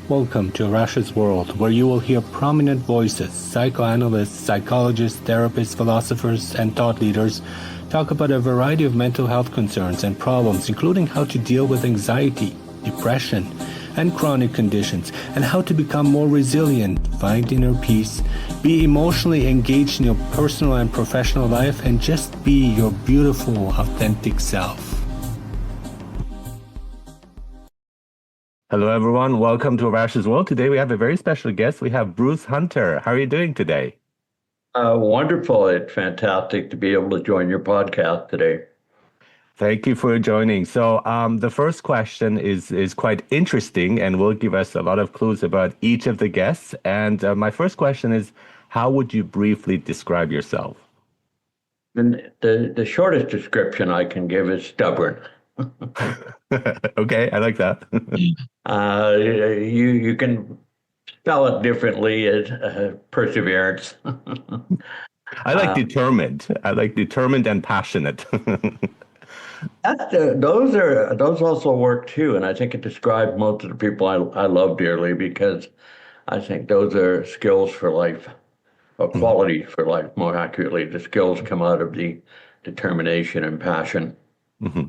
Welcome to Rash's World, where you will hear prominent voices, psychoanalysts, psychologists, therapists, philosophers, and thought leaders talk about a variety of mental health concerns and problems, including how to deal with anxiety, depression, and chronic conditions, and how to become more resilient, find inner peace, be emotionally engaged in your personal and professional life, and just be your beautiful, authentic self. Hello, everyone. Welcome to Rash's World. Today we have a very special guest. We have Bruce Hunter. How are you doing today? Wonderful. It's fantastic to be able to join your podcast today. Thank you for joining. So the first question is quite interesting and will give us a lot of clues about each of the guests. And my first question is, how would you briefly describe yourself? And the shortest description I can give is stubborn. Okay, I like that. You can spell it differently as perseverance. I like determined. I like determined and passionate. Those also work too, and I think it describes most of the people I love dearly, because I think those are skills for life, or qualities for life, more accurately. The skills come out of the determination and passion. Mm-hmm.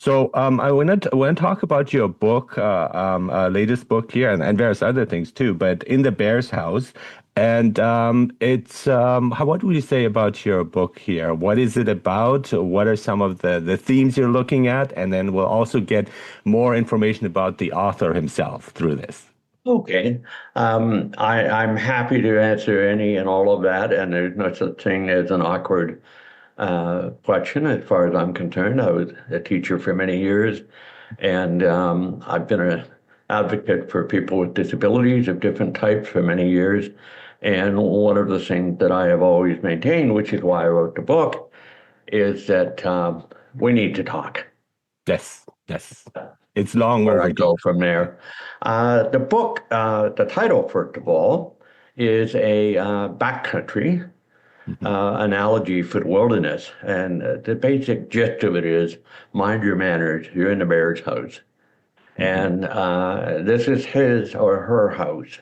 So I want to talk about your book, latest book here, and various other things too. But In the Bear's House, and what would you say about your book here? What is it about? What are some of the themes you're looking at? And then we'll also get more information about the author himself through this. Okay. I'm happy to answer any and all of that, and there's no such thing as an awkward question as far as I'm concerned. I was a teacher for many years, and I've been an advocate for people with disabilities of different types for many years. And one of the things that I have always maintained, which is why I wrote the book, is that we need to talk. Yes. It's long where overdue. I go from there. The book, the title, first of all, is a backcountry analogy for the wilderness. And the basic gist of it is, mind your manners, you're in the bear's house. And this is his or her house,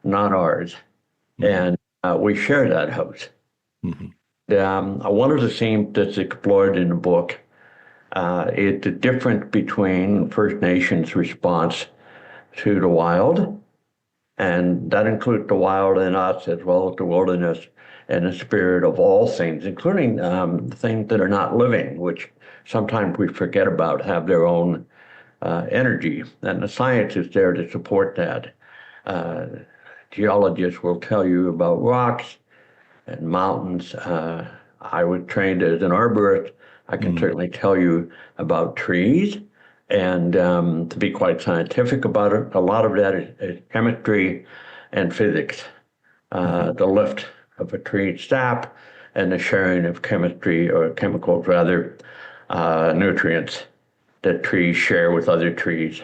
not ours. And we share that house. One of the themes that's explored in the book is the difference between First Nations response to the wild, and that includes the wild in us as well as the wilderness, and the spirit of all things, including things that are not living, which sometimes we forget about, have their own energy, and the science is there to support that. Geologists will tell you about rocks and mountains. I was trained as an arborist. I can certainly tell you about trees, and to be quite scientific about it, a lot of that is chemistry and physics. The lift of a tree's sap and the sharing of chemistry, or chemicals rather, nutrients that trees share with other trees.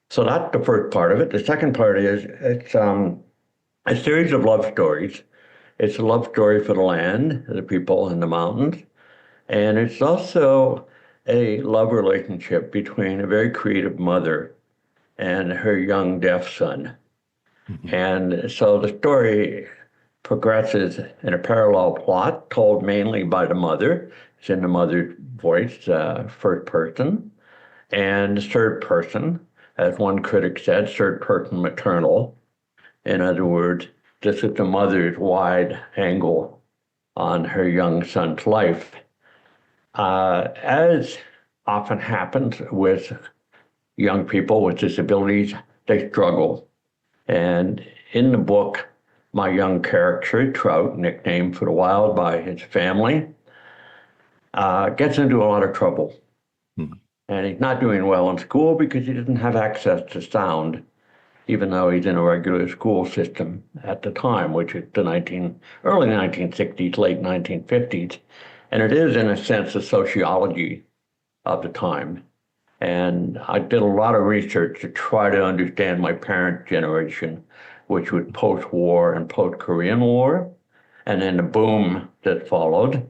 So that's the first part of it. The second part is it's a series of love stories. It's a love story for the land, the people, and the mountains. And it's also a love relationship between a very creative mother and her young deaf son. And so the story progresses in a parallel plot told mainly by the mother. It's in the mother's voice, first person. And third person, as one critic said, third person maternal. In other words, this is the mother's wide angle on her young son's life. As often happens with young people with disabilities, they struggle. And in the book, my young character, Trout, nicknamed for the wild by his family, gets into a lot of trouble. And he's not doing well in school because he doesn't have access to sound, even though he's in a regular school system at the time, which is the early 1960s, late 1950s. And it is, in a sense, the sociology of the time. And I did a lot of research to try to understand my parents' generation, which was post-war and post-Korean War, and then the boom that followed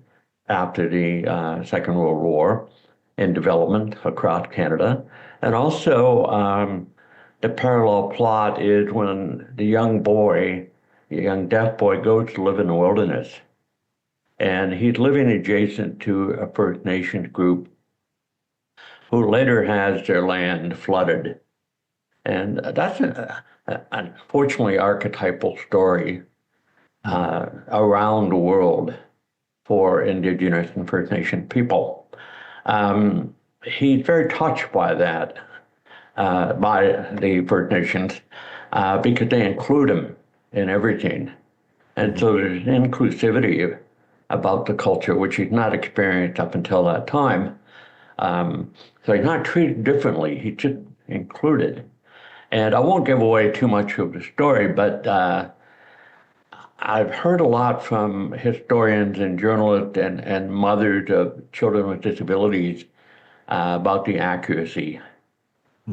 after the Second World War. in development across Canada. And also, the parallel plot is when the young boy, the young deaf boy, goes to live in the wilderness. And he's living adjacent to a First Nations group who later has their land flooded. And that's an unfortunately archetypal story around the world for Indigenous and First Nation people. He's very touched by that, by the First Nations, because they include him in everything. And so there's inclusivity about the culture, which he's not experienced up until that time. So he's not treated differently, he's just included. And I won't give away too much of the story, but I've heard a lot from historians and journalists and mothers of children with disabilities about the accuracy.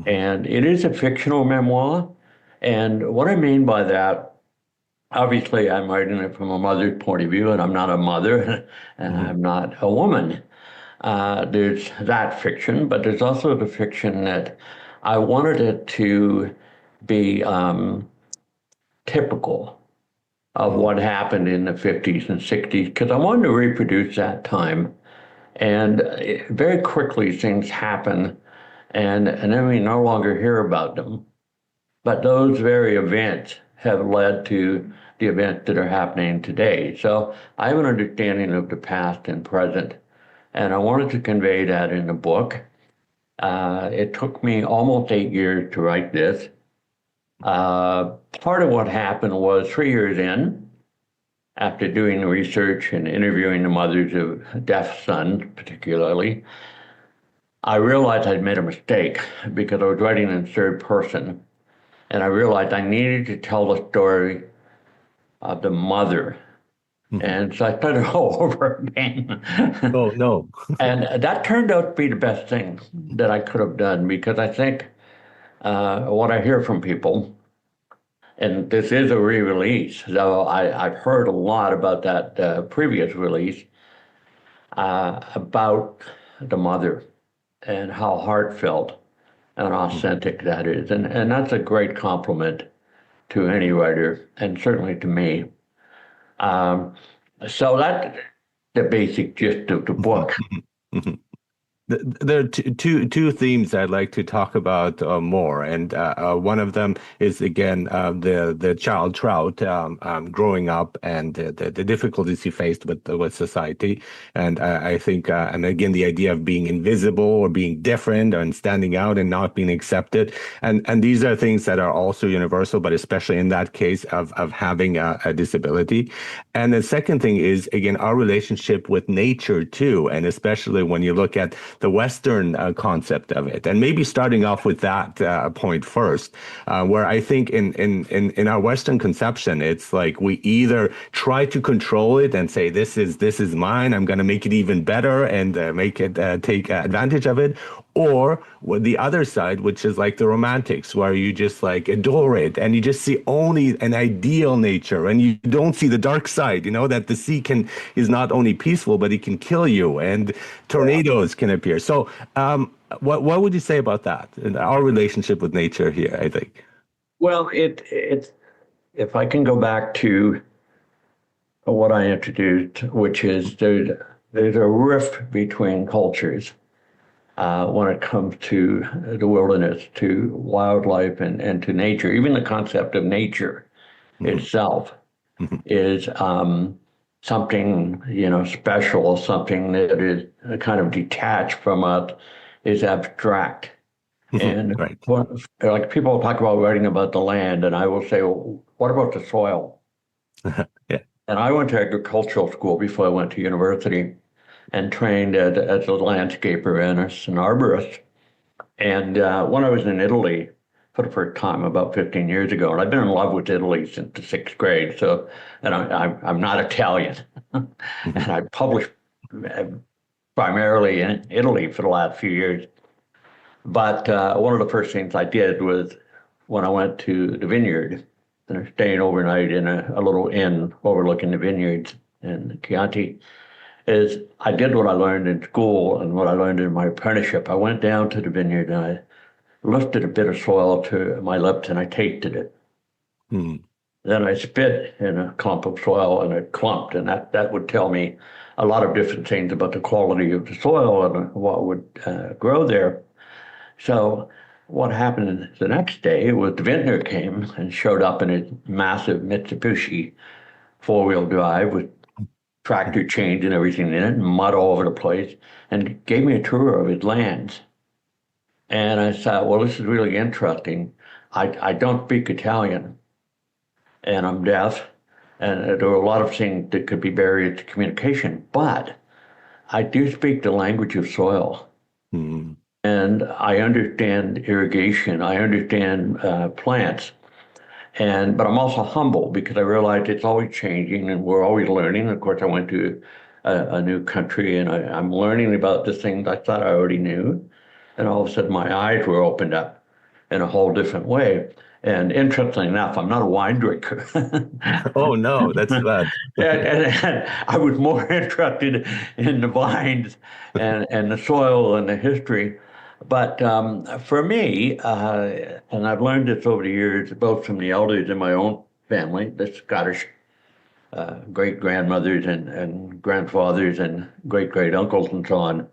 And it is a fictional memoir. And what I mean by that, obviously I'm writing it from a mother's point of view, and I'm not a mother and I'm not a woman. There's that fiction, but there's also the fiction that I wanted it to be typical of what happened in the 50s and 60s, because I wanted to reproduce that time. And very quickly things happen, and then we no longer hear about them. But those very events have led to the events that are happening today. So I have an understanding of the past and present, and I wanted to convey that in the book. It took me almost 8 years to write this. Part of what happened was 3 years in, after doing the research and interviewing the mothers of deaf sons particularly, I realized I'd made a mistake because I was writing in third person. And I realized I needed to tell the story of the mother. And so I started all over again. Oh, no. And that turned out to be the best thing that I could have done, because I think what I hear from people, and this is a re-release, though I've heard a lot about that previous release, about the mother and how heartfelt and authentic that is. And that's a great compliment to any writer, and certainly to me. So that's the basic gist of the book. There are two themes I'd like to talk about more, and one of them is again the child Trout growing up and the difficulties he faced with society, and I think and again the idea of being invisible or being different and standing out and not being accepted, and these are things that are also universal, but especially in that case of having a disability. And the second thing is again our relationship with nature too, and especially when you look at the Western concept of it, and maybe starting off with that point first, where I think in our Western conception, it's like we either try to control it and say this is mine, I'm going to make it even better and make it take advantage of it, or with the other side, which is like the romantics, where you just like adore it and you just see only an ideal nature and you don't see the dark side, that the sea is not only peaceful, but it can kill you and tornadoes can appear. So what would you say about that and our relationship with nature here, I think? Well, it's if I can go back to what I introduced, which is there's a rift between cultures when it comes to the wilderness, to wildlife, and to nature. Even the concept of nature itself is something, special, something that is kind of detached from us, is abstract. And right. Like people talk about writing about the land, and I will say, well, what about the soil? Yeah. And I went to agricultural school before I went to university, and trained as a landscaper and as an arborist. And when I was in Italy for the first time about 15 years ago, and I've been in love with Italy since the sixth grade, so, and I'm not Italian. And I published primarily in Italy for the last few years. But one of the first things I did was when I went to the vineyard, and I was staying overnight in a little inn overlooking the vineyards in Chianti. is I did what I learned in school and what I learned in my apprenticeship. I went down to the vineyard and I lifted a bit of soil to my lips and I tasted it. Hmm. Then I spit in a clump of soil and it clumped, and that would tell me a lot of different things about the quality of the soil and what would grow there. So what happened the next day was the vintner came and showed up in his massive Mitsubishi four-wheel drive with tractor chains and everything in it, and mud all over the place, and gave me a tour of his lands. And I thought, well, this is really interesting. I don't speak Italian, and I'm deaf, and there are a lot of things that could be barriers to communication, but I do speak the language of soil. Hmm. And I understand irrigation, I understand plants, but I'm also humble because I realize it's always changing and we're always learning. Of course, I went to a new country and I'm learning about the things I thought I already knew. And all of a sudden my eyes were opened up in a whole different way. And interestingly enough, I'm not a wine drinker. Oh no, that's bad. And I was more interested in the vines and the soil and the history. But for me, and I've learned this over the years, both from the elders in my own family, the Scottish great grandmothers and grandfathers and great uncles and so on,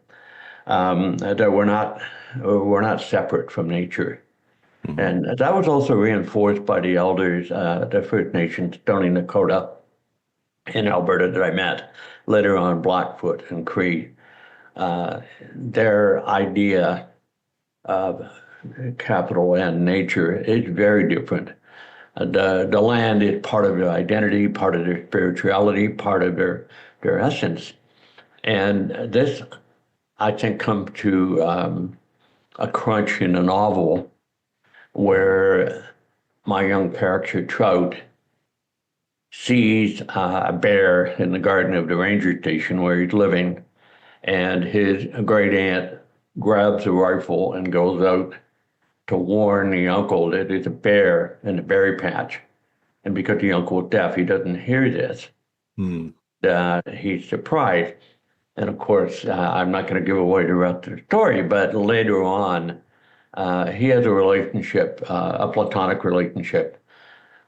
that we're not separate from nature. Mhm. And that was also reinforced by the elders, the First Nations, Stoney Nakoda in Alberta that I met, later on Blackfoot and Cree. Their idea of capital N nature is very different. The land is part of their identity, part of their spirituality, part of their essence. And this, I think, comes to a crunch in the novel where my young character, Trout, sees a bear in the garden of the ranger station where he's living, and his great aunt grabs a rifle and goes out to warn the uncle that there's a bear in the berry patch. And because the uncle is deaf, he doesn't hear this. Hmm. He's surprised. And of course, I'm not going to give away the rest of the story, but later on, he has a relationship, a platonic relationship,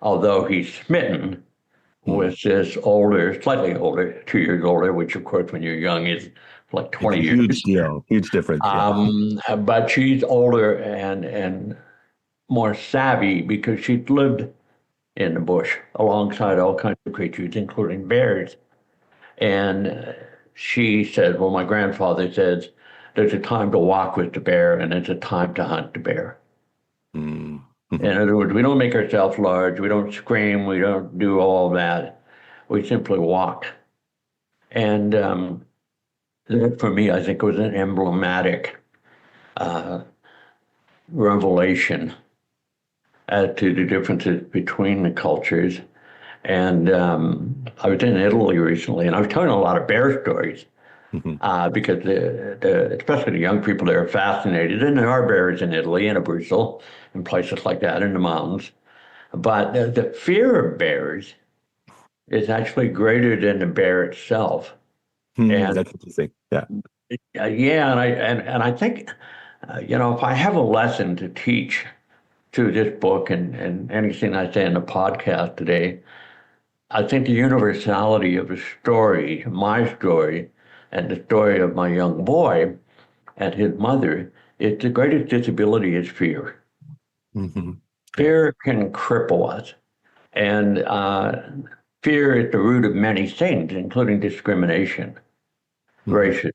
although he's smitten with this older, slightly older, 2 years older, which of course, when you're young is like It's 20 a years. huge deal, huge difference. Yeah. But she's older and more savvy because she's lived in the bush alongside all kinds of creatures, including bears. And she said, well, my grandfather says, there's a time to walk with the bear and there's a time to hunt the bear. Hmm. In other words, we don't make ourselves large, we don't scream, we don't do all that. We simply walk. And that, for me, I think was an emblematic revelation as to the differences between the cultures. And I was in Italy recently, and I was telling a lot of bear stories because especially the young people there are fascinated. And there are bears in Italy and Abruzzo and places like that in the mountains. But the fear of bears is actually greater than the bear itself. And That's interesting. Yeah. yeah, and I think, if I have a lesson to teach through this book and anything I say in the podcast today, I think the universality of the story, my story, and the story of my young boy and his mother, is the greatest disability is fear. Hmm. Fear can cripple us, and fear is the root of many things, including discrimination, racism,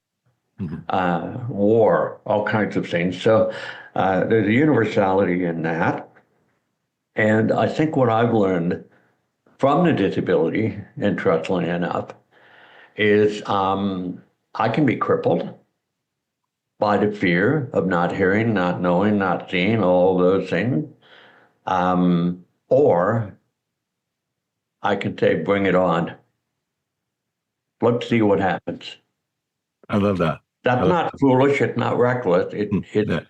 war, all kinds of things. So there's a universality in that. And I think what I've learned from the disability, interestingly enough, is I can be crippled by the fear of not hearing, not knowing, not seeing, all those things. Or I can say, bring it on. Let's see what happens. I love that. That's not foolish. It's not reckless. It's Yeah.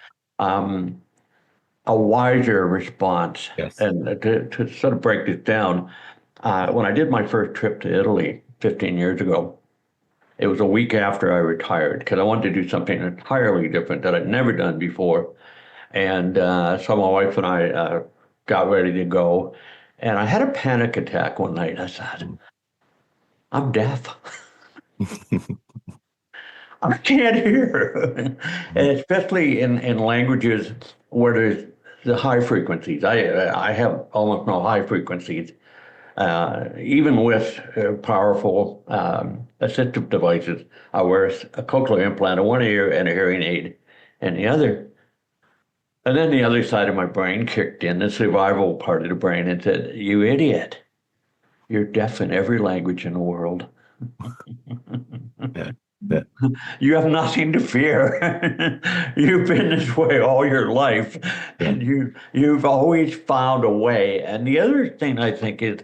A wiser response. Yes. And to sort of break this down, when I did my first trip to Italy 15 years ago, It was a week after I retired because I wanted to do something entirely different that I'd never done before. And so my wife and I got ready to go. And I had a panic attack one night. I said, I'm deaf. I can't hear. And especially in languages where there's the high frequencies. I have almost no high frequencies. Even with powerful assistive devices, I wear a cochlear implant in one ear and a hearing aid in the other. And then the other side of my brain kicked in, the survival part of the brain, and said, "You idiot, you're deaf in every language in the world. Yeah. Yeah. You have nothing to fear. You've been this way all your life, Yeah. and you've always found a way." And the other thing I think is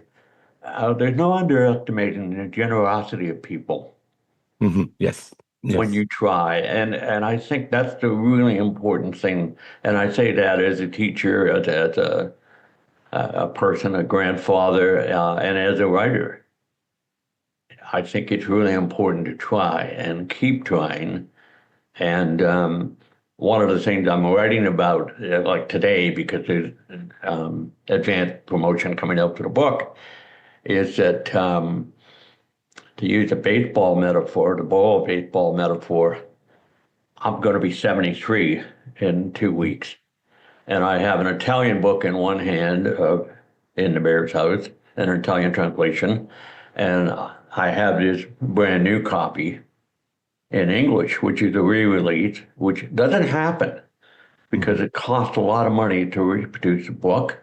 there's no underestimating the generosity of people Yes. when Yes. you try. And I think that's the really important thing. And I say that as a teacher, as a person, a grandfather, and as a writer. I think it's really important to try and keep trying. And one of the things I'm writing about, like today, because there's advanced promotion coming out for the book, is that to use a baseball metaphor, the ball baseball metaphor, I'm going to be 73 in 2 weeks. And I have an Italian book in one hand in the Bear's house, an Italian translation. And I have this brand new copy in English, which is a re-release, which doesn't happen because it costs a lot of money to reproduce a book,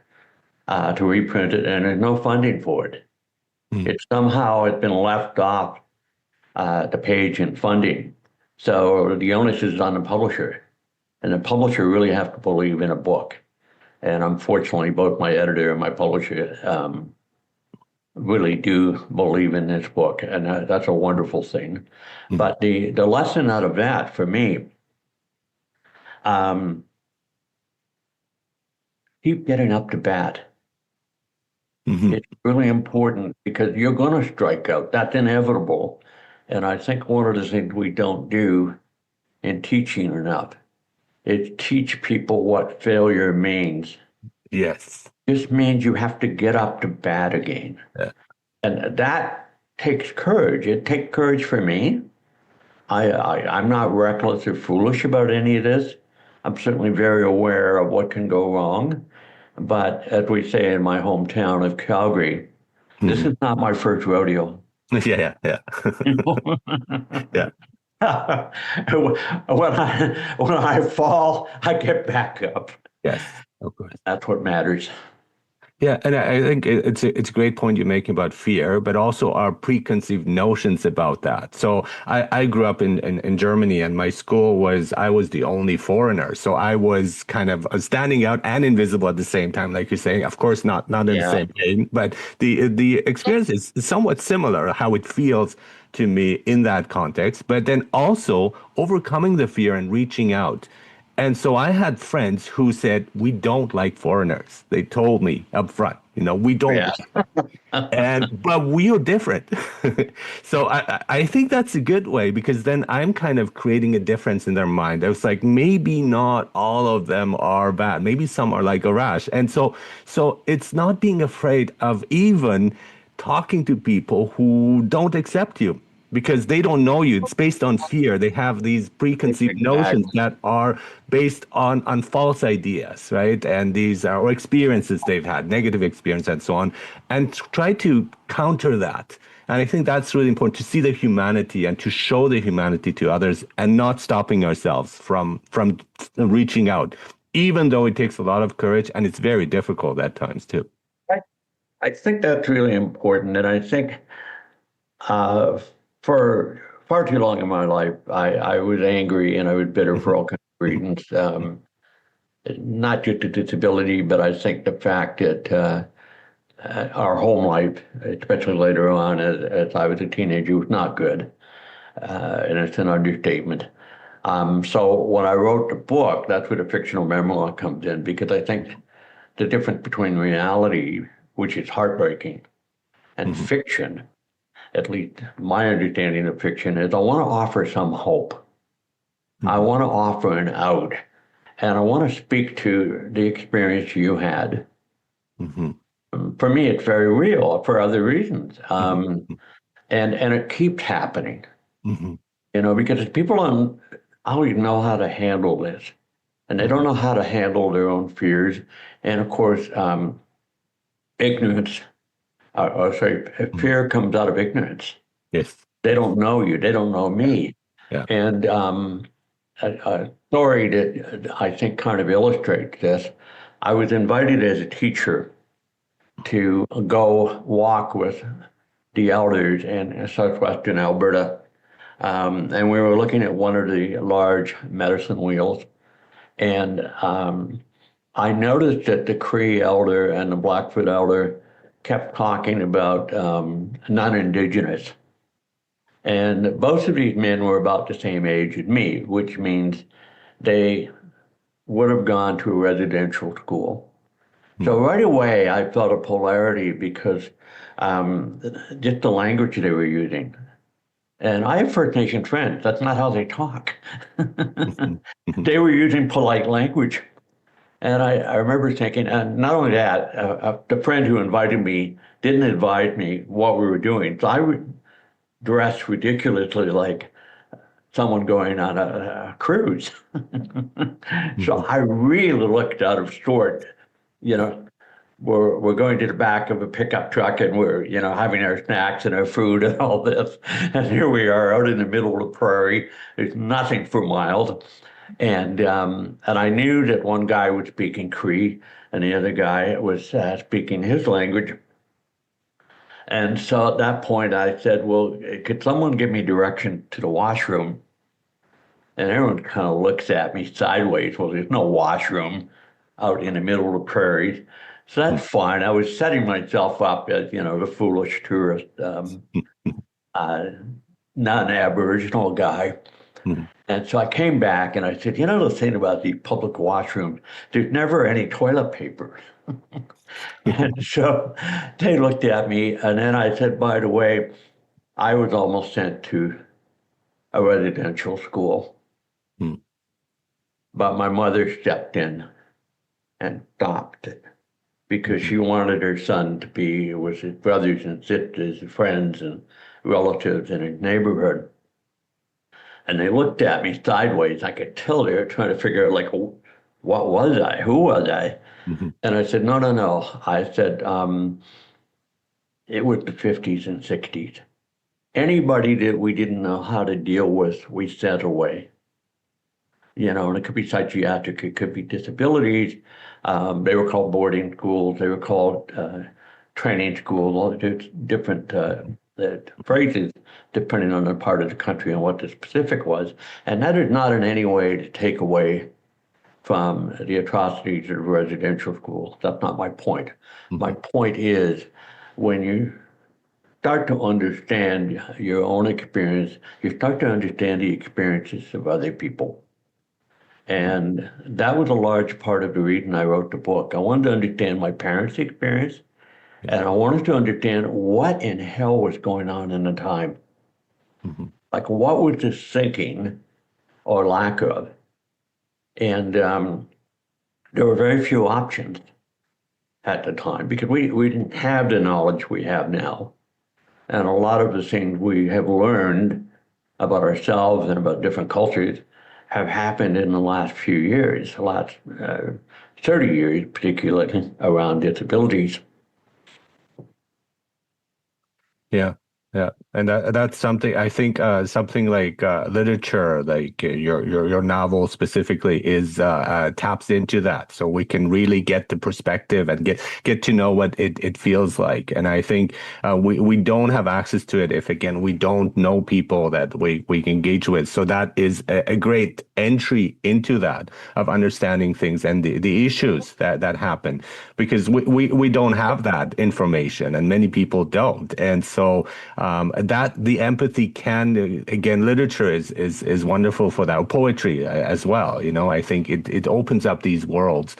to reprint it, and there's no funding for it. It somehow has been left off the page in funding. So the onus is on the publisher, and the publisher really has to believe in a book. And unfortunately, both my editor and my publisher really do believe in this book, and that's a wonderful thing. But the lesson out of that for me, keep getting up to bat. It's really important because you're going to strike out. That's inevitable. And I think one of the things we don't do in teaching enough is teach people what failure means. Yes. This means you have to get up to bat again. Yeah. And that takes courage. It takes courage for me. I'm not reckless or foolish about any of this. I'm certainly very aware of what can go wrong. But as we say in my hometown of Calgary, this is not my first rodeo. Yeah. Yeah. Yeah. When I fall, I get back up. Yes. Of course. That's what matters. Yeah, and I think it's a great point you're making about fear, but also our preconceived notions about that. So I grew up in Germany, and my school I was the only foreigner. So I was kind of standing out and invisible at the same time, like you're saying. Of course, not in the same way, but the experience is somewhat similar, how it feels to me in that context, but then also overcoming the fear and reaching out. And so I had friends who said, we don't like foreigners. They told me up front, we don't. Yeah. But we are different. So I think that's a good way, because then I'm kind of creating a difference in their mind. I was like, maybe not all of them are bad. Maybe some are like a rash. And so it's not being afraid of even talking to people who don't accept you, because they don't know you. It's based on fear. They have these preconceived notions that are based on false ideas, right? And these are experiences they've had, negative experience and so on, and try to counter that. And I think that's really important, to see the humanity and to show the humanity to others, and not stopping ourselves from reaching out, even though it takes a lot of courage and it's very difficult at times too. I think that's really important. And I think for far too long in my life, I was angry and I was bitter for all kinds of reasons. Not just a disability, but I think the fact that our home life, especially later on as I was a teenager, was not good. And it's an understatement. So when I wrote the book, that's where the fictional memoir comes in, because I think the difference between reality, which is heartbreaking, and fiction, at least my understanding of fiction, is I want to offer some hope. I want to offer an out, and I want to speak to the experience you had. For me, it's very real for other reasons. And it keeps happening, because people don't always know how to handle this, and they don't know how to handle their own fears. And of course, ignorance, fear comes out of ignorance. Yes. They don't know you. They don't know me. Yeah. And a story that I think kind of illustrates this. I was invited as a teacher to go walk with the elders in southwestern Alberta. And we were looking at one of the large medicine wheels. And I noticed that the Cree elder and the Blackfoot elder kept talking about non-Indigenous. And both of these men were about the same age as me, which means they would have gone to a residential school. So right away, I felt a polarity because just the language they were using. And I have First Nation friends. That's not how they talk. They were using polite language. And I remember thinking, and not only that, the friend who invited me didn't advise me what we were doing. So I would dress ridiculously like someone going on a cruise. So I really looked out of sort. We're going to the back of a pickup truck and we're, having our snacks and our food and all this. And here we are out in the middle of the prairie. There's nothing for miles. And I knew that one guy was speaking Cree and the other guy was speaking his language. And so at that point I said, well, could someone give me direction to the washroom? And everyone kind of looks at me sideways. Well, there's no washroom out in the middle of the prairies. So that's fine. I was setting myself up as, the foolish tourist, non-Aboriginal guy. And so I came back and I said, the thing about the public washrooms, there's never any toilet paper. And so they looked at me and then I said, by the way, I was almost sent to a residential school. But my mother stepped in and stopped it because she wanted her son to be with his brothers and sisters and friends and relatives in his neighborhood. And they looked at me sideways. I could tell they were trying to figure out, like, what was I? Who was I? And I said, no. I said, it was the 50s and 60s. Anybody that we didn't know how to deal with, we sent away. And it could be psychiatric, it could be disabilities. They were called boarding schools. They were called training schools. There's different phrases depending on the part of the country and what the specific was. And that is not in any way to take away from the atrocities of residential schools. That's not my point. My point is when you start to understand your own experience, you start to understand the experiences of other people. And that was a large part of the reason I wrote the book. I wanted to understand my parents' experience, and I wanted to understand what in hell was going on in the time. Like, what was the thinking or lack of? And there were very few options at the time because we didn't have the knowledge we have now. And a lot of the things we have learned about ourselves and about different cultures have happened in the last few years, the last 30 years, particularly around disabilities. Yeah. And that's something I think something like literature, like your novel specifically, is taps into that, so we can really get the perspective and get to know what it feels like. And I think we don't have access to it if, again, we don't know people that we engage with. So that is a great entry into that, of understanding things and the issues that happen, because we don't have that information and many people don't. And so that the empathy can, again, literature is wonderful for that. Poetry as well. I think it opens up these worlds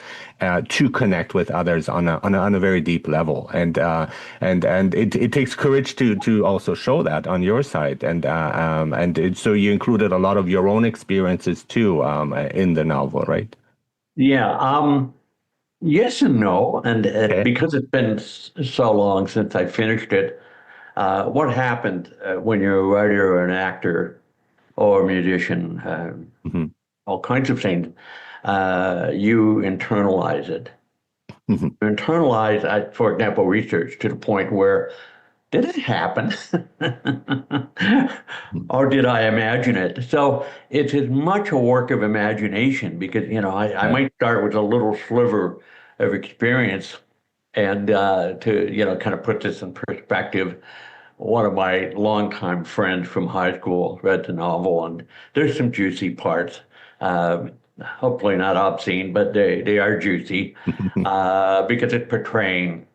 to connect with others on a very deep level, and it takes courage to also show that on your side, so you included a lot of your own experiences too in the novel, right? Yeah. Yes and no. And Okay. because it's been so long since I finished it, what happened when you're a writer or an actor or a musician, Hmm. all kinds of things, you internalize it. Hmm. You internalize, for example, research to the point where did it happen? Or did I imagine it? So it's as much a work of imagination because, I Yeah. might start with a little sliver of experience and to, kind of put this in perspective, one of my longtime friends from high school read the novel, and there's some juicy parts. Hopefully not obscene, but they are juicy because it's portraying,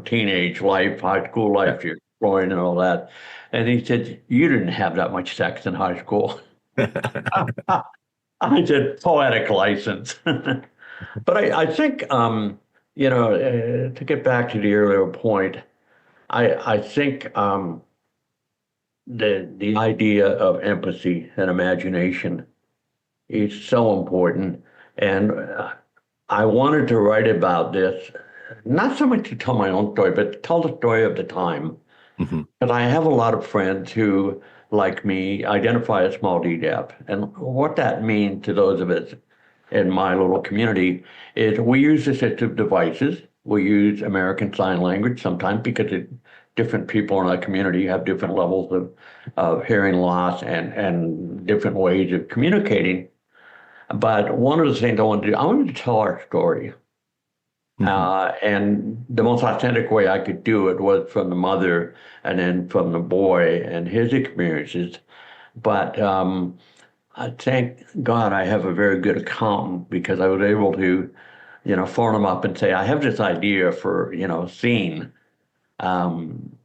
teenage life, high school Yeah. life, you're exploring and all that. And he said, "You didn't have that much sex in high school." I said, "Poetic license." But I think, to get back to the earlier point, I think the idea of empathy and imagination is so important. And I wanted to write about this, not so much to tell my own story, but to tell the story of the time. Hmm. Because I have a lot of friends who, like me, identify as small d deaf. And what that means to those of us in my little community is we use assistive devices. We use American Sign Language sometimes because different people in our community have different levels of hearing loss and different ways of communicating. But one of the things I wanted to tell our story. Hmm. And the most authentic way I could do it was from the mother and then from the boy and his experiences. But I thank God I have a very good accountant because I was able to, phone him up and say, I have this idea for, scene. Um,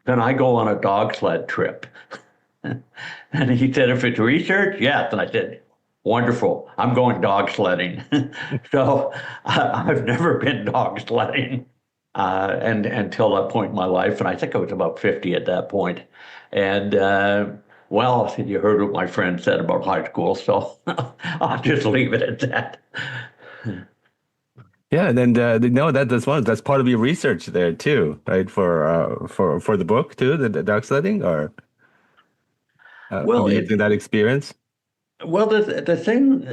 can I go on a dog sled trip? And he said, if it's research, yes. And I said, wonderful. I'm going dog sledding. So I've never been dog sledding and until that point in my life. And I think I was about 50 at that point. And well, you heard what my friend said about high school. So I'll just leave it at that. Yeah, and then no, that's part of your research there too, right? For the book too, the dog sledding, or Well, using that experience. the thing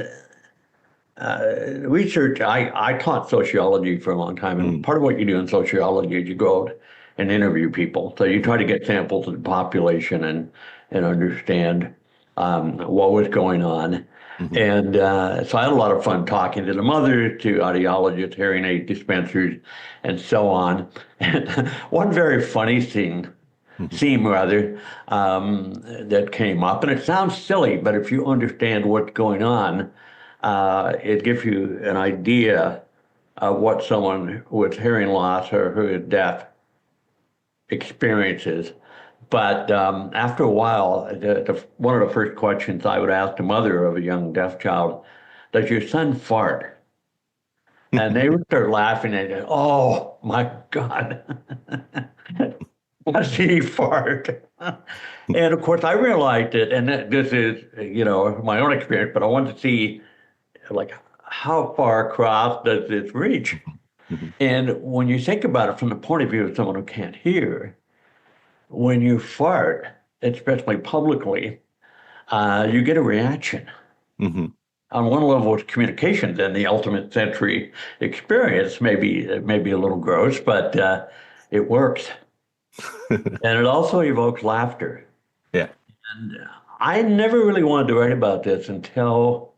research, I taught sociology for a long time, and Mm. part of what you do in sociology is you go out and interview people. So you try to get samples of the population and understand what was going on. Hmm. And so I had a lot of fun talking to the mothers, to audiologists, hearing aid dispensers, and so on. And one very funny Hmm. theme rather, that came up, and it sounds silly, but if you understand what's going on, it gives you an idea of what someone with hearing loss or who is deaf experiences. But after a while, one of the first questions I would ask the mother of a young deaf child, does your son fart? And they would start laughing and go, oh my God, does he fart? And of course, I realized it, and this is, my own experience, but I wanted to see, like, how far across does this reach? Hmm. And when you think about it from the point of view of someone who can't hear, when you fart, especially publicly, you get a reaction. Hmm. On one level, it's communication. Then the ultimate sensory experience maybe a little gross, but it works, and it also evokes laughter. Yeah. And I never really wanted to write about this until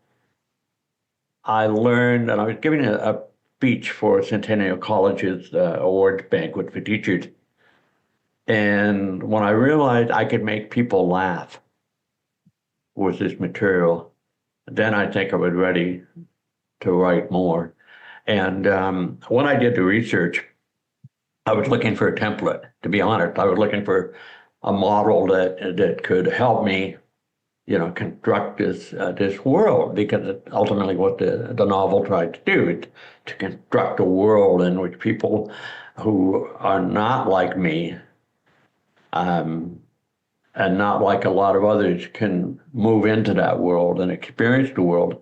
I learned, and I was giving a speech for Centennial College's awards banquet for teachers. And when I realized I could make people laugh with this material, then I think I was ready to write more. And when I did the research, I was looking for a template, to be honest. I was looking for a model that could help me, construct this world, because it ultimately what the novel tried to do, is to construct a world in which people who are not like me, and not like a lot of others, can move into that world and experience the world.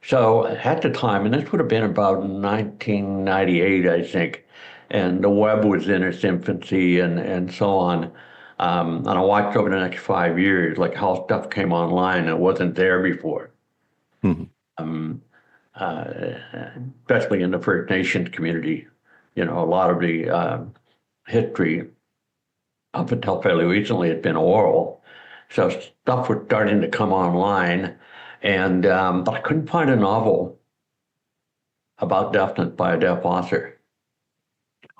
So at the time, and this would have been about 1998, I think, and the web was in its infancy and so on. And I watched over the next 5 years, like how stuff came online that wasn't there before. Mm-hmm. Um, Especially in the First Nations community, a lot of the history up until fairly recently had been oral. So stuff was starting to come online, and but I couldn't find a novel about deafness by a deaf author.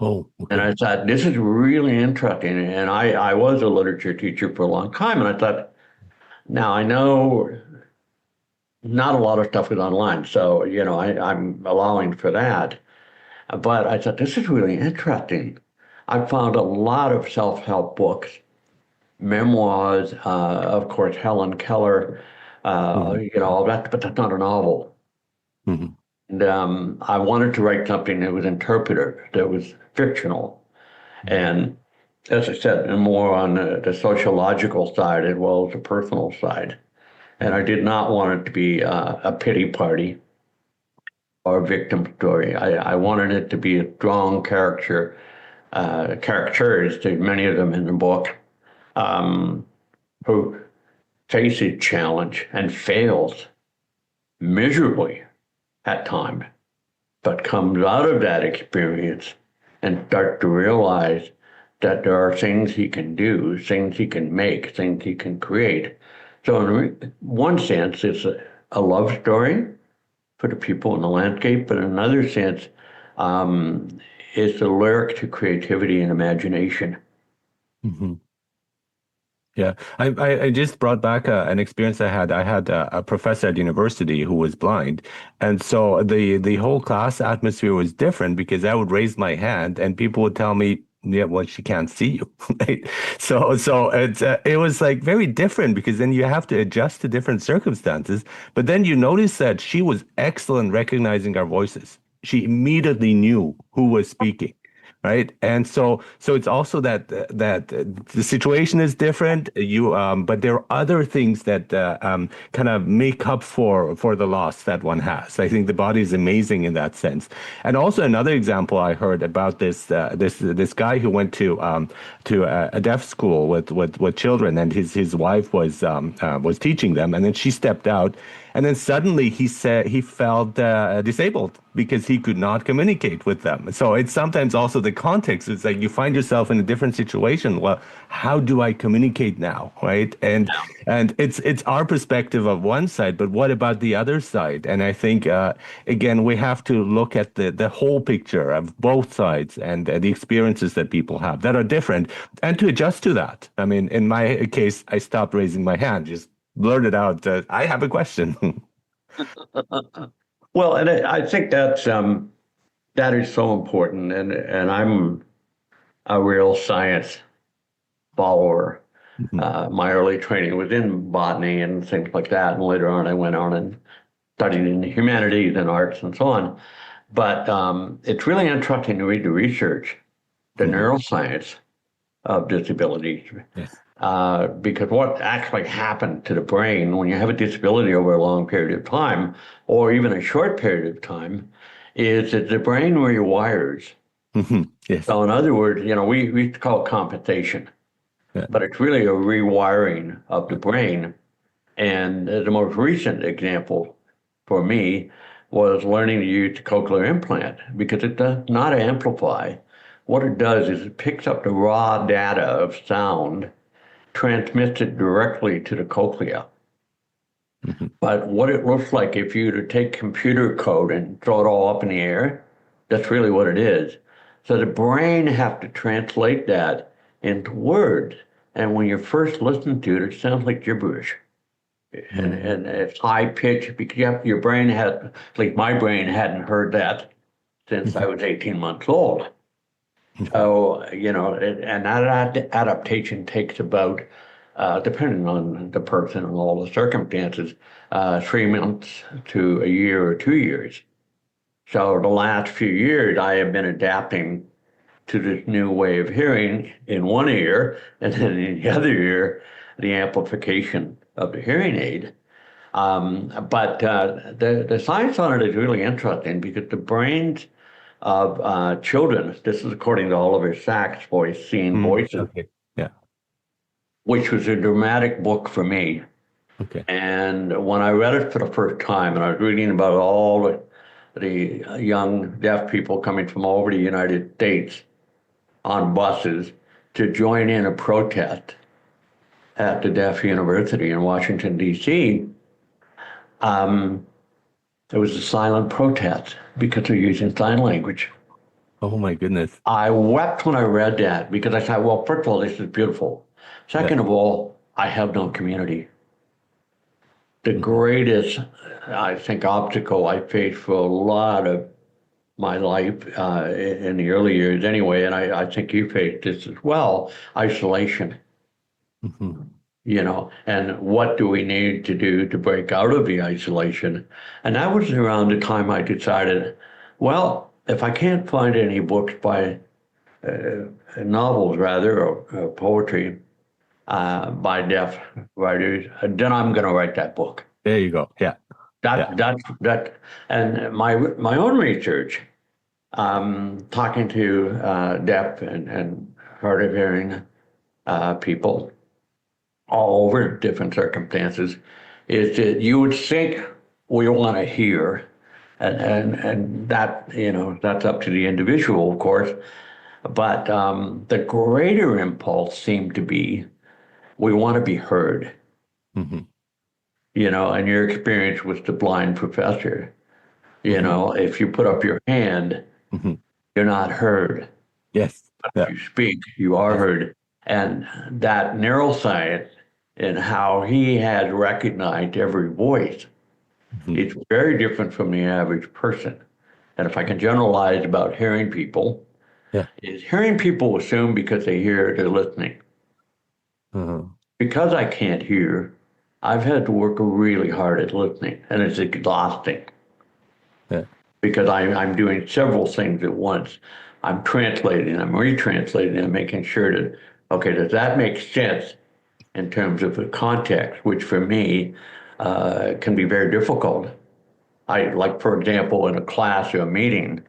Oh, okay. And I thought, this is really interesting. And I was a literature teacher for a long time, and I thought, now I know not a lot of stuff is online, so I'm allowing for that. But I thought, this is really interesting. I found a lot of self-help books, memoirs, of course, Helen Keller, all that, but that's not a novel. Mm-hmm. And I wanted to write something that was interpretive, that was fictional. And as I said, and more on the sociological side as well as the personal side. And I did not want it to be a pity party or a victim story. I wanted it to be a strong characters, many of them in the book, who faces challenge and fails miserably at times, but comes out of that experience and starts to realize that there are things he can do, things he can make, things he can create. So in one sense, it's a love story for the people in the landscape, but in another sense, it's a lyric to creativity and imagination. Mm-hmm. Yeah, I just brought back an experience I had. I had a professor at university who was blind, and so the whole class atmosphere was different because I would raise my hand and people would tell me, "Yeah, well, she can't see you." Right? So it was like very different because then you have to adjust to different circumstances. But then you notice that she was excellent recognizing our voices. She immediately knew who was speaking. Right. And so it's also that the situation is different. But there are other things that kind of make up for the loss that one has. I think the body is amazing in that sense. And also another example I heard about this guy who went to a deaf school with children, and his wife was teaching them, and then she stepped out. And then suddenly he said he felt disabled because he could not communicate with them. So it's sometimes also the context. It's like you find yourself in a different situation. Well, how do I communicate now, right? And it's our perspective of one side, but what about the other side? And I think again we have to look at the whole picture of both sides and the experiences that people have that are different, and to adjust to that. I mean, in my case, I stopped raising my hand, just blurted out, I have a question. Well, and I think that is so important, and I'm a real science follower. Mhm. My early training was in botany and things like that, and later on I went on and studied in the humanities and arts and so on. But it's really interesting to read the research, the Mhm. neuroscience of disabilities, Yes. because what actually happened to the brain when you have a disability over a long period of time, or even a short period of time, is that the brain rewires. Mhm. Yes. So in other words, we used to call it compensation, Yeah. but it's really a rewiring of the brain. And the most recent example for me was learning to use the cochlear implant, because it does not amplify. What it does is it picks up the raw data of sound, transmits it directly to the cochlea. Mhm. But what it looks like if you were to take computer code and throw it all up in the air, that's really what it is. So the brain has to translate that into words. And when you first listen to it, it sounds like gibberish. Mhm. And it's high pitched because your brain had, at least my brain hadn't heard that since I was 18 months old. So, and that adaptation takes about, depending on the person and all the circumstances, 3 months to a year or 2 years. So the last few years, I have been adapting to this new way of hearing in one ear, and then in the other ear, the amplification of the hearing aid. But the science on it is really interesting because the brains of children, this is according to Oliver Sacks' voice, Seeing Voices, Okay. Yeah. which was a dramatic book for me. Okay. And when I read it for the first time, and I was reading about all the young deaf people coming from all over the United States on buses to join in a protest at the Deaf University in Washington, D.C., there was a silent protest because they're using sign language. Oh my goodness. I wept when I read that because I thought, well, first of all, this is beautiful. Second of all, I have no community. The greatest, I think, obstacle I faced for a lot of my life in the early years anyway, and I think you faced this as well, isolation. And what do we need to do to break out of the isolation? And that was around the time I decided, well, if I can't find any books by novels, rather, or poetry by deaf writers, then I'm going to write that book. There you go. Yeah. That, and my own research, talking to deaf and hard of hearing people all over different circumstances, is that you would think we want to hear, and that that's up to the individual, of course, but the greater impulse seemed to be we want to be heard. And your experience with the blind professor, if you put up your hand, you're not heard. Yes. If you speak, you are heard. And that neuroscience and how he has recognized every voice, it's very different from the average person. And if I can generalize about hearing people, is hearing people assume because they hear, they're listening. Because I can't hear, I've had to work really hard at listening, and it's exhausting. Because I'm doing several things at once. I'm translating, I'm retranslating, I'm making sure that, okay, does that make sense in terms of the context, which for me can be very difficult. Like, for example, in a class or a meeting,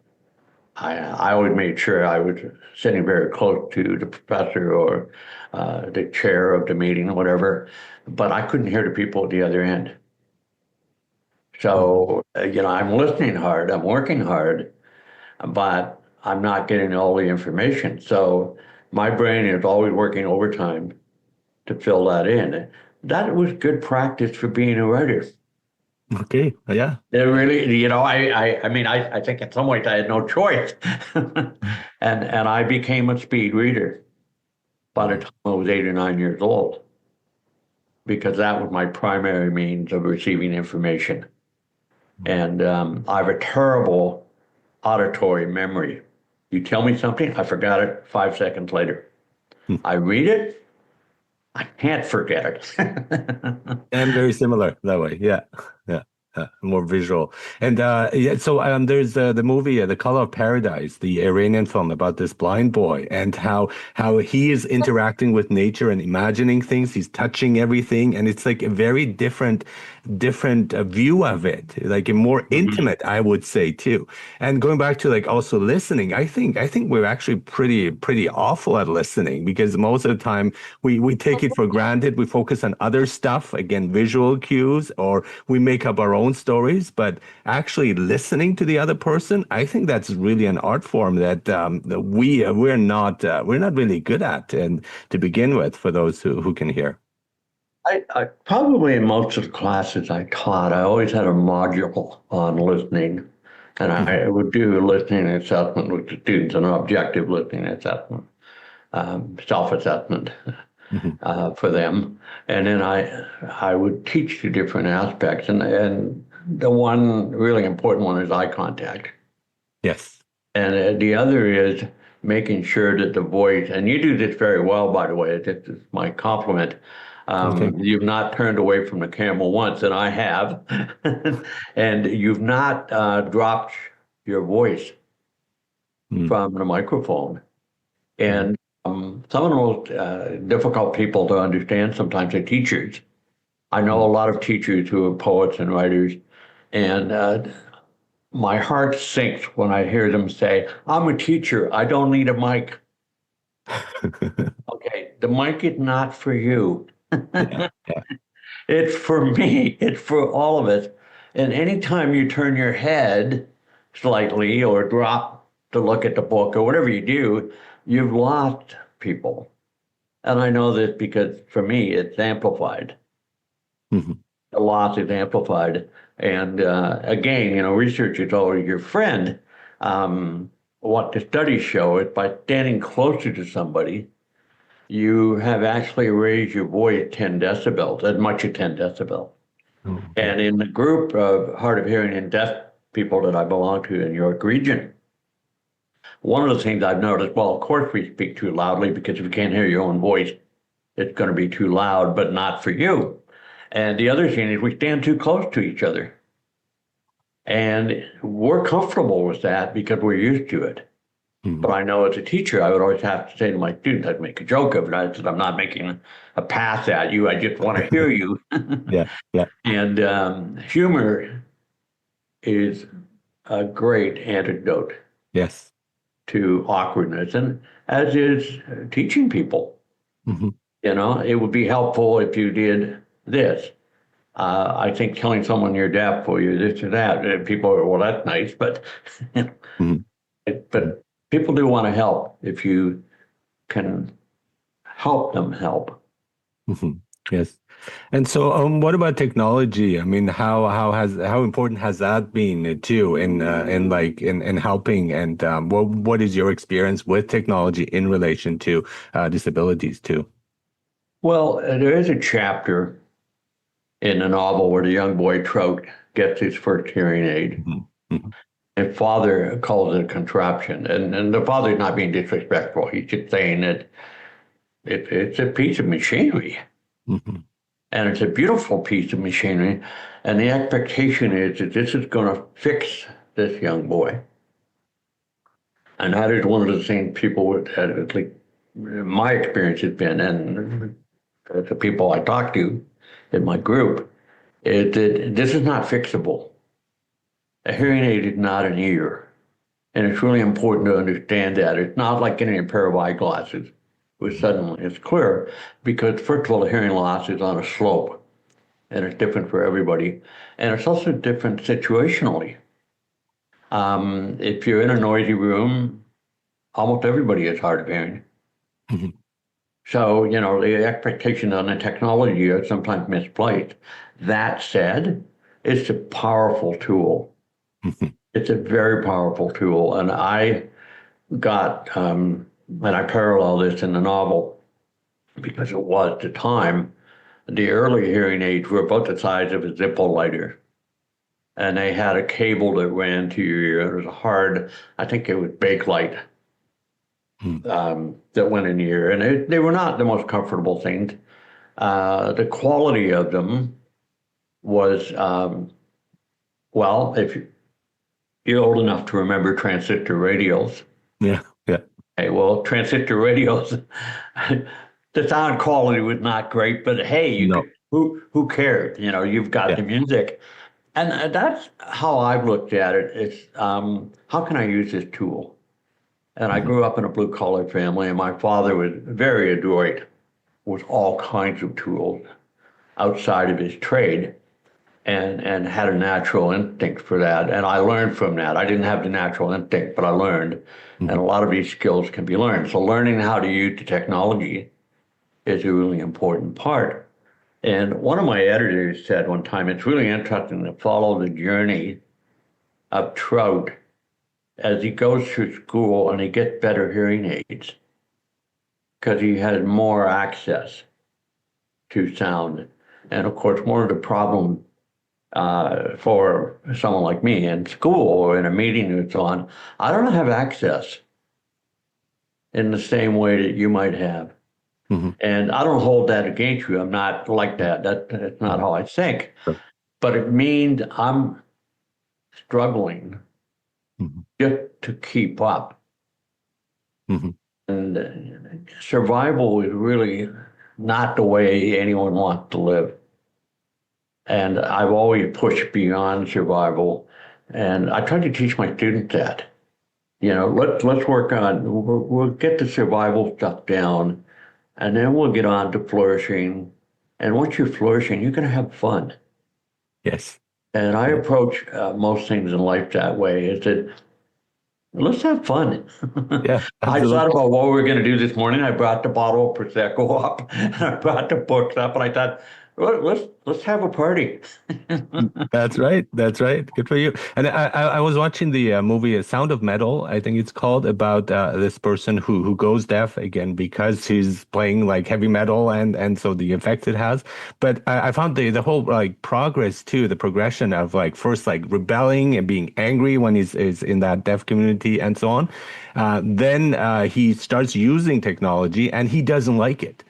I always made sure I was sitting very close to the professor or the chair of the meeting or whatever, but I couldn't hear the people at the other end. So, I'm listening hard, I'm working hard, but I'm not getting all the information. So my brain is always working overtime to fill that in. That was good practice for being a writer. Okay. Yeah. It really, I think in some ways I had no choice. and I became a speed reader by the time I was 8 or 9 years old, because that was my primary means of receiving information. And I have a terrible auditory memory. You tell me something, I forgot it 5 seconds later. I read it, I can't forget it. I'm very similar that way. Yeah. Yeah. More visual. And so there's the movie The Color of Paradise, the Iranian film about this blind boy, and how he is interacting with nature and imagining things. He's touching everything, and it's like a very different view of it, like a more intimate, I would say, too. And going back to like also listening, I think we're actually pretty awful at listening, because most of the time we take it for granted. We focus on other stuff, again, visual cues, or we make up our own stories. But actually listening to the other person, I think that's really an art form that we're not really good at, and to begin with, for those who can hear. I probably in most of the classes I taught, I always had a module on listening, and I would do a listening assessment with the students, an objective listening assessment, self-assessment for them, and then I would teach the different aspects, and the one really important one is eye contact. Yes. And the other is making sure that the voice, and you do this very well, by the way, this is my compliment. Okay. You've not turned away from the camera once, and I have, and you've not dropped your voice Mm. from the microphone. Mm. And some of the most difficult people to understand sometimes are teachers. I know a Mm. lot of teachers who are poets and writers, and my heart sinks when I hear them say, I'm a teacher, I don't need a mic. Okay, the mic is not for you. Yeah. Yeah. It's for me, it's for all of us. And anytime you turn your head slightly or drop to look at the book or whatever you do, you've lost people. And I know this because for me, it's amplified. Mhm. The loss is amplified. And again, research is always your friend. What the studies show is by standing closer to somebody, you have actually raised your voice 10 decibels, as much as 10 decibels. Oh, okay. And in the group of hard of hearing and deaf people that I belong to in York region, one of the things I've noticed, well, of course we speak too loudly because if you can't hear your own voice, it's going to be too loud, but not for you. And the other thing is we stand too close to each other. And we're comfortable with that because we're used to it. Mm. But I know as a teacher, I would always have to say to my students, I'd make a joke of it. I said, I'm not making a pass at you. I just want to hear you. Yeah. Yeah. And humor is a great antidote Yes. to awkwardness, and as is teaching people. Hmm. It would be helpful if you did this. I think telling someone you're deaf or you're this or that, people are, well, that's nice, but Hmm. but people do want to help if you can help them help. Hmm. Yes. And so, what about technology? I mean, how important has that been too in helping? And what is your experience with technology in relation to disabilities too? Well, there is a chapter in a novel where the young boy Trout gets his first hearing aid. Hmm. Hmm. And father calls it a contraption. And the father's not being disrespectful. He's just saying that it's a piece of machinery. Hmm. And it's a beautiful piece of machinery. And the expectation is that this is going to fix this young boy. And that is one of the things people would, at least my experience has been, and the people I talk to in my group, is that this is not fixable. A hearing aid is not an ear. And it's really important to understand that. It's not like getting a pair of eyeglasses, which suddenly is clear, because first of all, the hearing loss is on a slope, and it's different for everybody. And it's also different situationally. If you're in a noisy room, almost everybody is hard of hearing. Hmm. So, the expectation on the technology is sometimes misplaced. That said, it's a powerful tool. Hmm. It's a very powerful tool. And I got, and I parallel this in the novel because it was at the time, the early hearing aids were about the size of a Zippo lighter. And they had a cable that ran to your ear. It was a hard, I think it was Bakelite that went in your ear. And they were not the most comfortable things. The quality of them was, well, if you're old enough to remember transistor radios. Yeah. Yeah. Okay, well, transistor radios, the sound quality was not great, but hey, No. who cared? You've got Yeah. the music. And that's how I've looked at it. It's how can I use this tool? And I Hmm. grew up in a blue collar family, and my father was very adroit with all kinds of tools outside of his trade, and had a natural instinct for that. And I learned from that. I didn't have the natural instinct, but I learned. And Hmm. a lot of these skills can be learned. So learning how to use the technology is a really important part. And one of my editors said one time, it's really interesting to follow the journey of Trout as he goes through school and he gets better hearing aids because he has more access to sound. And of course, one of the problems for someone like me in school or in a meeting and so on, I don't have access in the same way that you might have. Hmm. And I don't hold that against you. I'm not like that. That's not how I think. Sure. But it means I'm struggling Hmm. just to keep up. Hmm. And survival is really not the way anyone wants to live. And I've always pushed beyond survival. And I try to teach my students that. Let's work on, we'll get the survival stuff down, and then we'll get on to flourishing. And once you're flourishing, you're going to have fun. Yes. And I Yeah. approach most things in life that way, is that let's have fun. Yeah, I thought absolutely. about what we were going to do this morning. I brought the bottle of Prosecco up, and I brought the books up, and I thought, let's have a party. That's right. That's right. Good for you. And I was watching the movie Sound of Metal, I think it's called, about this person who goes deaf again because he's playing like heavy metal and so the effects it has. But I found the whole like progress too, the progression of like first like rebelling and being angry when he's is in that deaf community and so on. Then he starts using technology and he doesn't like it.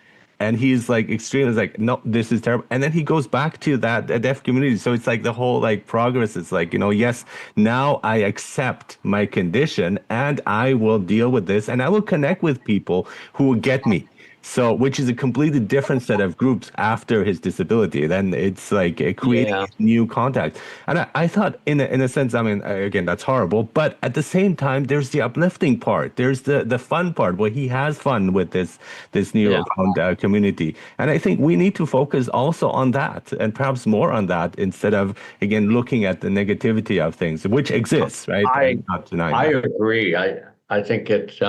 And he's like extremely like, no, this is terrible. And then he goes back to that deaf community. So it's like the whole like progress. It's like, yes, now I accept my condition and I will deal with this and I will connect with people who will get me. So, which is a completely different set of groups after his disability. Then it's like creating Yeah, new contact. And I thought, in a sense, I mean, again, that's horrible. But at the same time, there's the uplifting part. There's the fun part where he has fun with this yeah. newfound community. And I think we need to focus also on that and perhaps more on that instead of, again, looking at the negativity of things, which exists, right? I I'm not denying I that. agree. I think it's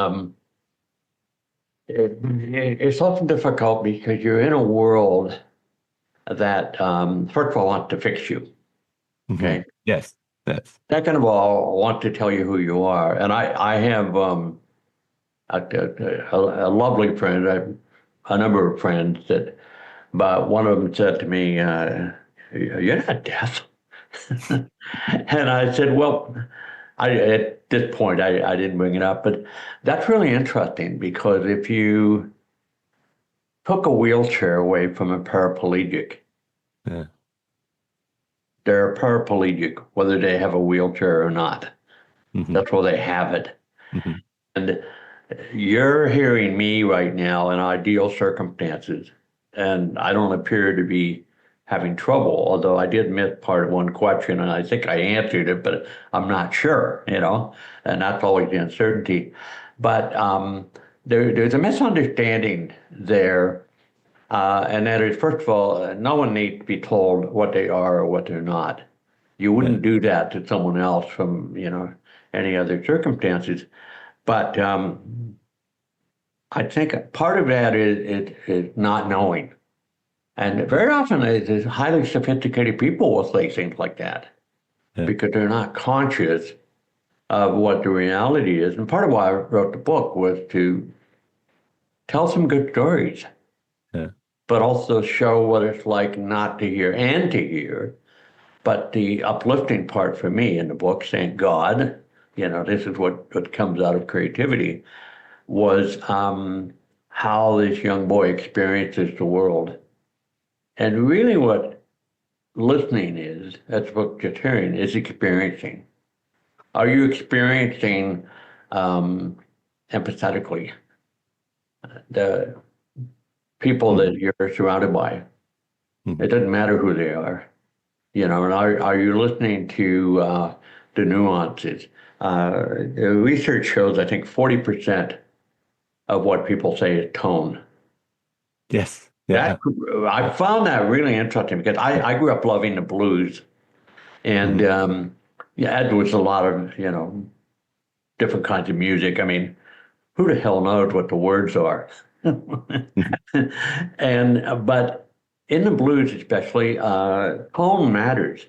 often difficult because you're in a world that first of all wants to fix you. Hmm. Okay. Yes, yes. Second of all, want to tell you who you are. And I have a lovely friend, a number of friends that, but one of them said to me, "You're not deaf." And I said, "Well, at this point I didn't bring it up, but that's really interesting because if you took a wheelchair away from a paraplegic, Yeah. they're a paraplegic whether they have a wheelchair or not. Hmm. That's where they have it. Hmm. And you're hearing me right now in ideal circumstances, and I don't appear to be having trouble, although I did miss part of one question, and I think I answered it, but I'm not sure, and that's always the uncertainty. But there's a misunderstanding there, and that is, first of all, no one needs to be told what they are or what they're not. You Yeah. wouldn't do that to someone else from, any other circumstances. But I think part of that is not knowing. And very often it's highly sophisticated people will say things like that Yeah. because they're not conscious of what the reality is. And part of why I wrote the book was to tell some good stories, Yeah. but also show what it's like not to hear and to hear. But the uplifting part for me in the book, thank God, this is what comes out of creativity, was how this young boy experiences the world. And really what listening is, that's what just hearing, is experiencing. Are you experiencing um, empathetically the people Hmm. that you're surrounded by? Hmm. It doesn't matter who they are, and are you listening to the nuances? The research shows, I think, 40% of what people say is tone. Yes. That Yeah. I found that really interesting because I grew up loving the blues, and Hmm. yeah, there was a lot of different kinds of music. I mean, who the hell knows what the words are? And but in the blues, especially, tone matters.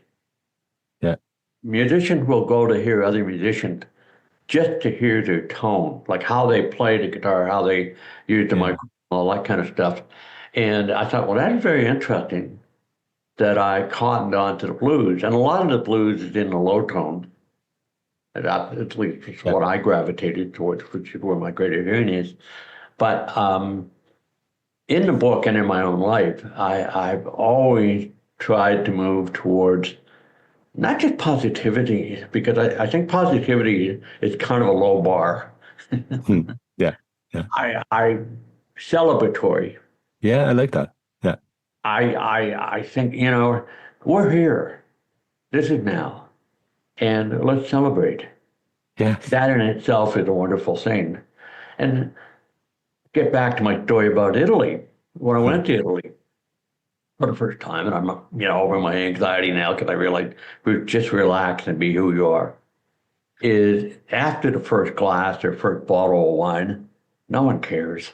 Yeah. Musicians will go to hear other musicians just to hear their tone, like how they play the guitar, how they use the Yeah. microphone, all that kind of stuff. And I thought, well, that's very interesting that I cottoned on to the blues. And a lot of the blues is in the low tone. That at least is Yeah. what I gravitated towards, which is where my greater hearing is. But in the book and in my own life, I've always tried to move towards not just positivity, because I think positivity is kind of a low bar. Hmm. Yeah. Yeah. I celebratory. Yeah. I like that. Yeah. I think, we're here. This is now. And let's celebrate. Yeah. That in itself is a wonderful thing. And get back to my story about Italy. When I Hmm. went to Italy for the first time, and I'm, over my anxiety now because I realized just relax and be who you are, is after the first glass or first bottle of wine, no one cares.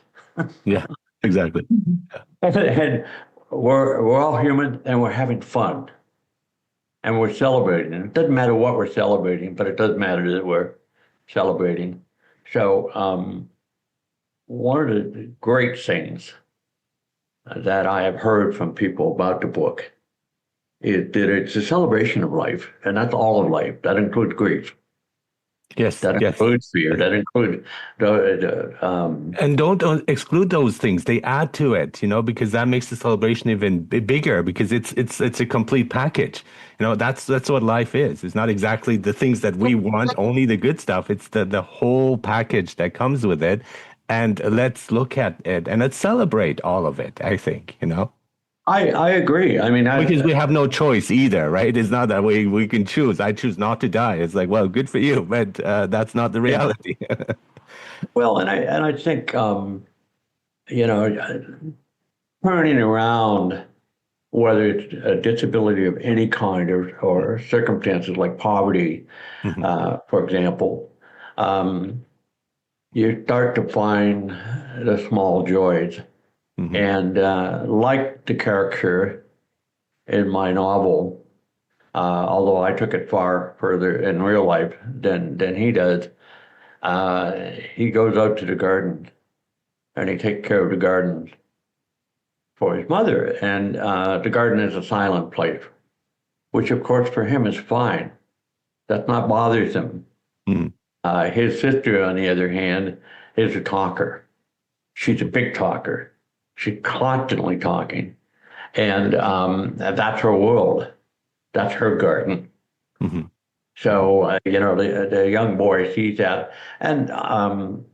Yeah. Exactly. And we're all human and we're having fun and we're celebrating. And it doesn't matter what we're celebrating, but it does matter that we're celebrating. So one of the great things that I have heard from people about the book is that it's a celebration of life, and that's all of life. That includes grief. Yes. That Yes. includes fear. That includes And don't exclude those things. They add to it, because that makes the celebration even bigger because it's a complete package. That's what life is. It's not exactly the things that we want, only the good stuff. It's the whole package that comes with it. And let's look at it and let's celebrate all of it, I think. I agree. I mean, Because we have no choice either, right? It's not that we can choose. I choose not to die. It's like, well, good for you, but that's not the yeah. reality. Well, and I think you know, turning around, whether it's a disability of any kind or circumstances like poverty, Mhm. for example, um, you start to find the small joys. Mhm. And like the character in my novel, although I took it far further in real life than he does, he goes out to the garden and he takes care of the garden for his mother. And the garden is a silent place, which of course for him is fine. That's not bothersome. Mhm. His sister, on the other hand, is a talker. She's a big talker. She's constantly talking. And that's her world. That's her garden. Mhm. So, the young boy sees that. And when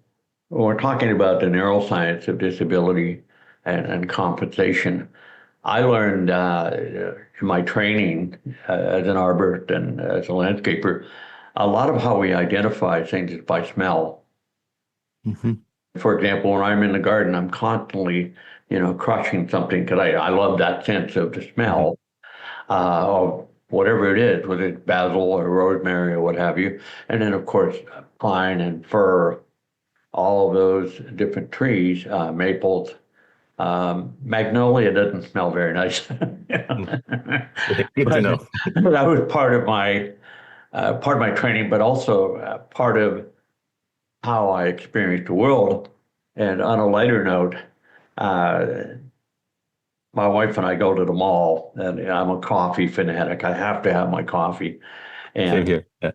we're talking about the neuroscience of disability and compensation, I learned in my training as an arborist and as a landscaper, a lot of how we identify things is by smell. Mhm. For example, when I'm in the garden, I'm constantly, crushing something because I love that sense of the Mhm. smell of whatever it is, whether it's basil or rosemary or what have you. And then, of course, pine and fir, all of those different trees, maples. Magnolia doesn't smell very nice. Mhm. but Good to know. that was part of my training, but also part of how I experienced the world. And on a lighter note, uh, my wife and I go to the mall, and I'm a coffee fanatic. I have to have my coffee. Same And here. Yeah.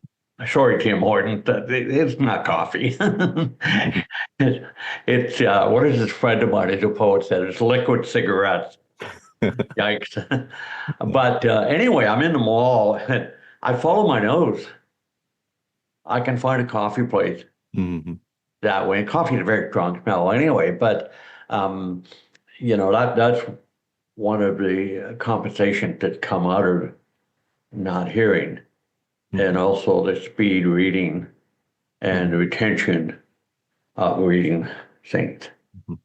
sorry, Tim Horton, it's not coffee. Mhm. It's what is this friend of mine, as a poet said, it's liquid cigarettes. Yikes. But anyway, I'm in the mall. And I follow my nose. I can find a coffee place Mhm. that way. And coffee is a very strong smell anyway, but um, that's one of the compensations that come out of not hearing, and Mhm. also the speed reading and Mhm. retention of reading things. Mhm.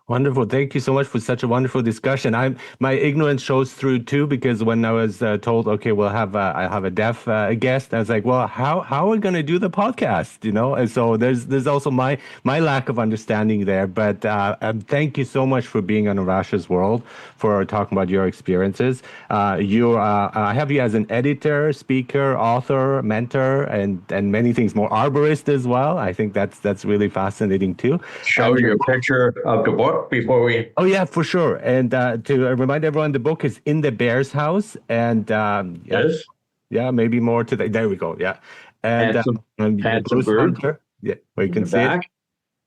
Wonderful. Thank you so much for such a wonderful discussion. My ignorance shows through too, because when I was told, okay, I have a deaf guest, I was like, well, how are we going to do the podcast? And so there's also my lack of understanding there. But thank you so much for being on Arash's World, for talking about your experiences. I have you as an editor, speaker, author, mentor, and many things more. Arborist as well. I think that's really fascinating too. Show And you a picture of the book before we. oh yeah, for sure. And to remind everyone, the book is In the Bear's House, and yeah, Yes. yeah, maybe more to the. There we go. Yeah, and Handsome Bruce group Hunter. Yeah, where you in can the see it. back.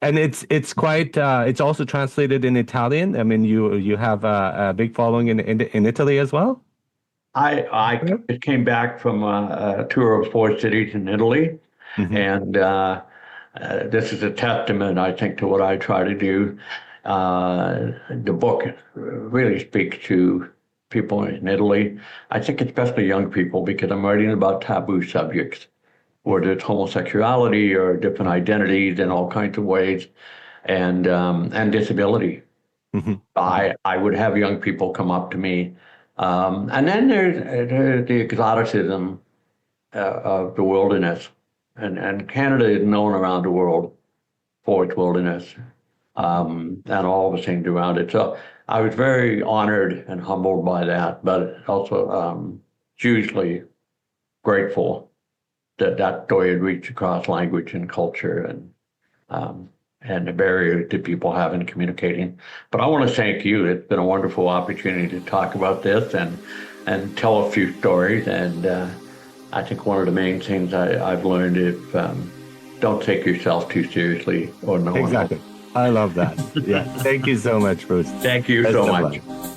And it's quite it's also translated in Italian. I mean, you have a big following in Italy as well. I just came back from a tour of 4 cities in Italy, Hmm. and this is a testament, I think, to what I try to do. The book really speaks to people in Italy. I think especially young people because I'm writing about taboo subjects, whether it's homosexuality or different identities in all kinds of ways, and disability. Hmm. I would have young people come up to me, and then there's the exoticism of the wilderness, and Canada is known around the world for its wilderness, and all the things around it. So I was very honored and humbled by that, but also hugely grateful that that story had reached across language and culture um, and the barrier that people have in communicating. But I want to thank you. It's been a wonderful opportunity to talk about this and tell a few stories. And I think one of the main things I've learned is don't take yourself too seriously or no one else. Exactly. I love that. Yeah. Thank you so much, Bruce. Thank you Best so of much. luck.